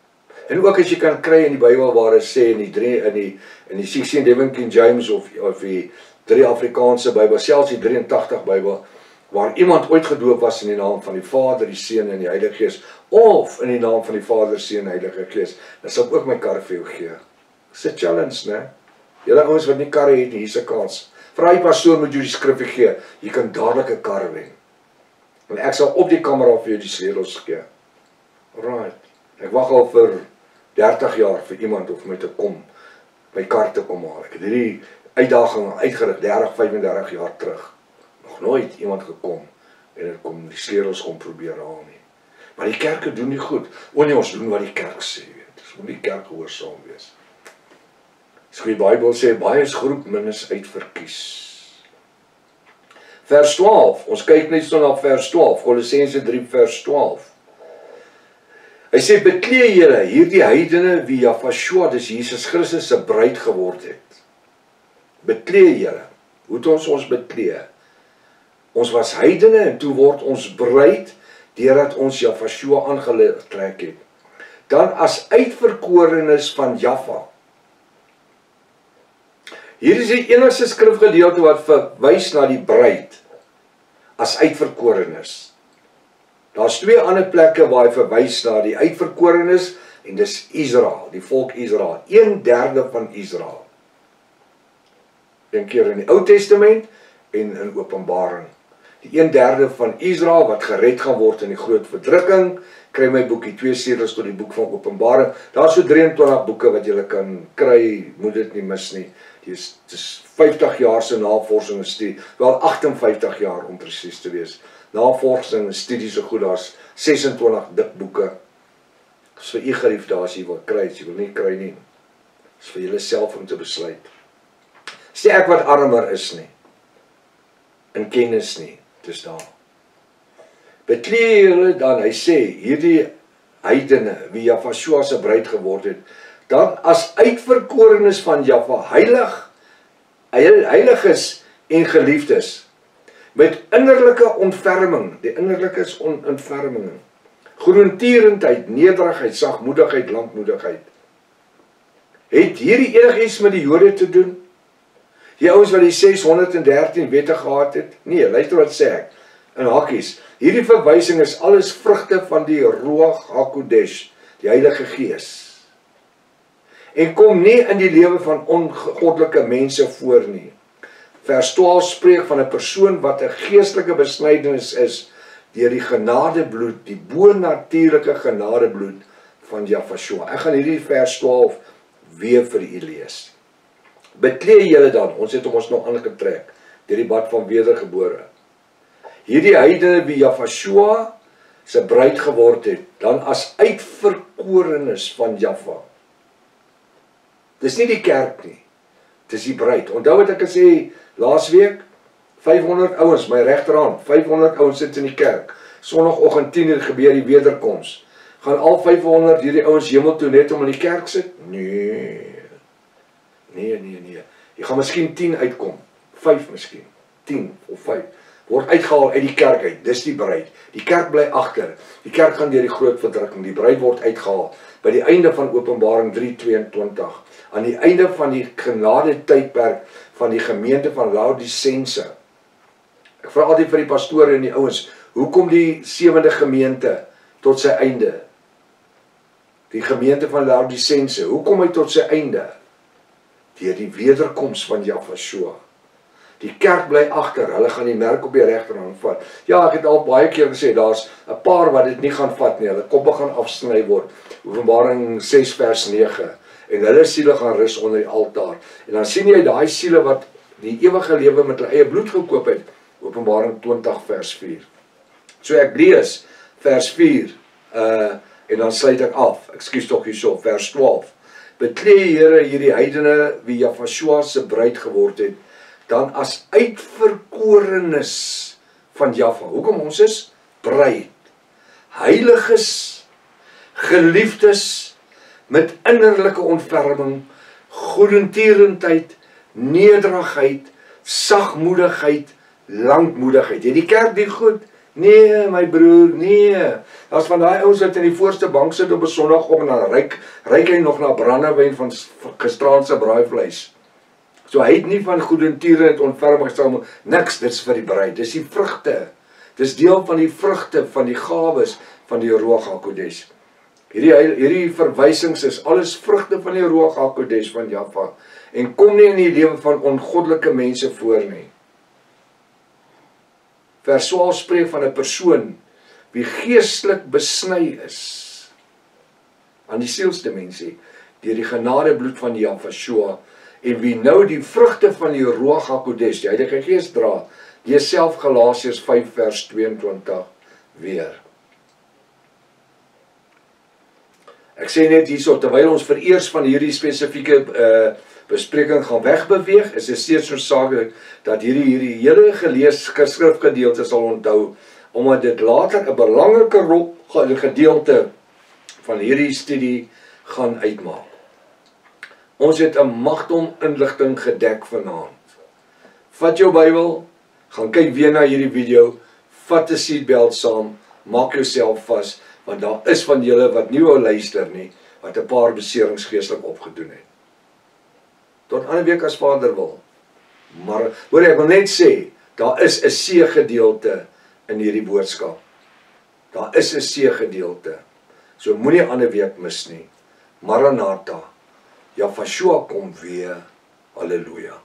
En ook as jy kan kry in die Bybel waar dit sê in die 1611 King James of die 3 Afrikaanse Bybel, selfs die 83 Bybel, waar iemand ooit gedoop was in die naam van die Vader, die Seun en die Heilige Gees, of in die naam van die Vader, Seun en Heilige Gees, dan sal ek ook my kar vir jou gee. Dis 'n challenge, né? Julle ouens wat nie karre het nie, hier's 'n kans. Vra die pastoor moet jy die skrifgie gee. Jy kan dadelik 'n kar wen. En ek sal op die kamera vir jou die sleutels gee. Alright. Ek wag al vir 30 jaar vir iemand of my te kom, my kar te kom haal. Ek het hierdie uitdaging uitgerig 35 jaar terug. Nog nooit iemand gekom en het kom die sleutels kom probeer haal nie. Maar die kerke doen nie goed. Nee, ons doen wat die kerk sê, weet. Ons moet die kerk gehoorsaam wees. Die Bybel sê baie is geroep, min is uitverkies. Vers 12. Ons kyk net so na vers 12. Kolossense 3 vers 12. Hy sê beklee julle hierdie heidene wie Jafashua, dis Jesus Christus se bruid geword het. Beklee julle. Hoe het ons beklee? Ons was heidene en toe word ons bruid deurdat ons Jafashua aangetrek het. Dan as uitverkorenes van Jaffa. Hier is die enigste skrifgedeelte wat verwys na die bruid as uitverkorenes. Daar's 2 ander plekke waar hy verwys na die uitverkorenes en dis Israel, die volk Israel, 1/3 van Israel. Een keer in die Ou Testament en in Openbaring. Die 1/3 van Israel wat gered gaan word in die groot verdrukking, kry my boekie 2 series tot die boek van Openbaring. Daar's so 23 boeke wat jy kan kry, moet dit nie mis nie. Dis 50 jaar se navorsing en studie, wel 58 jaar om presies te wees. Navorsing en studie so goed, daar's 26 dik boeke. Dis vir u gerief daar as jy wil kry, as jy wil nie kry nie. Dis vir julle self om te besluit. Sê ek wat armer is nie, in kennis nie, dis daar. Beklee julle dan, hy sê, hierdie heidene, wie Jafashua se bruid geword het, dan as uitverkorenes van Jaffa, heiliges en geliefdes, met innerlike ontferming, die innerlike is ontferming, groentierendheid, nederigheid, sagmoedigheid, lankmoedigheid. Het hierdie enigiets met die Jode te doen? Die ouens wat die 613 wette gehad het? Nee, luister wat sê ek, in hakkies. Hierdie verwysing is alles vrugte van die Ruach HaKodesh, die Heilige Gees. En kom nie in die lewe van ongoddelike mense voor nie. Vers 12 spreek van 'n persoon wat 'n geestelike besnydenis is deur die genadebloed, die bonatuurlike genadebloed van Jafashua. Ek gaan hierdie vers 12 weer vir u lees. Beklee julle dan, ons het ons nog aangetrek deur die bad van wedergebore. Hierdie heidene wie Jafashua se bruid geword het, dan as uitverkorenes van Jaffa. Dis nie die kerk nie, dis die bruid. Onthou wat ek gesê laas week, 500 ouens, my regterhand, 500 ouens sit in die kerk. Sondagoggend 10:00 gebeur die wederkoms. Gaan al 500 hierdie ouens hemel toe net om in die kerk sit? Nee. Jy gaan miskien 10 uitkom, 5 miskien, 10 of 5. Word uitgehaal uit die kerk uit, dis die bruid. Die kerk bly agter, die kerk gaan deur die groot verdrukking, die bruid word uitgehaal. By die einde van Openbaring 3:22, aan die einde van die genade tydperk van die gemeente van Laodicense. Ek vra altyd vir die pastore en die ouens, hoe kom die 7de gemeente tot sy einde? Die gemeente van Laodicense, hoe kom hy tot sy einde? Deur die wederkoms van Jafashua. Die kerk bly agter, hulle gaan die merk op die regterhand vat. Ja, ek het al baie keer gesê, daar's 'n paar wat dit nie gaan vat nie, hulle koppe gaan afsny word. Openbaring 6 vers 9. En hulle siele gaan rus onder die altaar. En dan sien jy daai siele wat die ewige lewe met hulle eie bloed gekoop het. Openbaring 20 vers 4. So ek lees vers 4 en dan sluit ek af. Ekskuus tog hierso vers 12. beklee Here hierdie heidene wie Jafashua se bruid geword het, dan as uitverkorenes van Jaffa. Hoekom ons is? Bruid. Heiliges, geliefdes, met innerlike ontferming, goedertierendheid, nederigheid, sagmoedigheid, lankmoedigheid. Het die kerk die goed? Nee, my broer, nee. As van daai ouens wat in die voorste bank sit op 'n Sondag om en dan ryk hy nog na brandewyn van gisteraand braaivleis. So hy het nie van goedertierendheid, ontferming gestel, niks, dit is vir die bruid. Dis die vrugte. Dis deel van die vrugte van die gawes van die Ruach HaKodesh. Hierdie verwysings is alles vrugte van die Ruach HaKodesh van Jaffa en kom nie in die lewe van ongoddelike mense voor nie. Vers 12 spreek van 'n persoon wie geestelik besny is aan die sielsdimensie deur die genadebloed van Jafashua en wie nou die vrugte van die Ruach HaKodesh, die Heilige Gees dra. Lees self Galasiërs 5 vers 22 weer. Ek sê net hierso, terwyl ons vereers van hierdie spesifieke bespreking gaan wegbeweeg, is dit steeds noodsaaklik dat hierdie hele skrifgedeelte sal onthou, omdat dit later 'n belangrike gedeelte van hierdie studie gaan uitmaak. Ons het 'n magdom inligting gedek vanaand. Vat jou Bybel, gaan kyk weer na hierdie video, vat 'n seatbelt saam, maak jouself vas, want daar is van julle wat nie wou luister nie, wat 'n paar beserings geestelik opgedoen het. Tot ander week as Vader wil. Maar hoor ek wil net sê, daar is 'n seëgedeelte in hierdie boodskap. Daar is 'n seëgedeelte. So moenie ander week mis nie. Maranatha. Jafashua kom weer. Halleluja.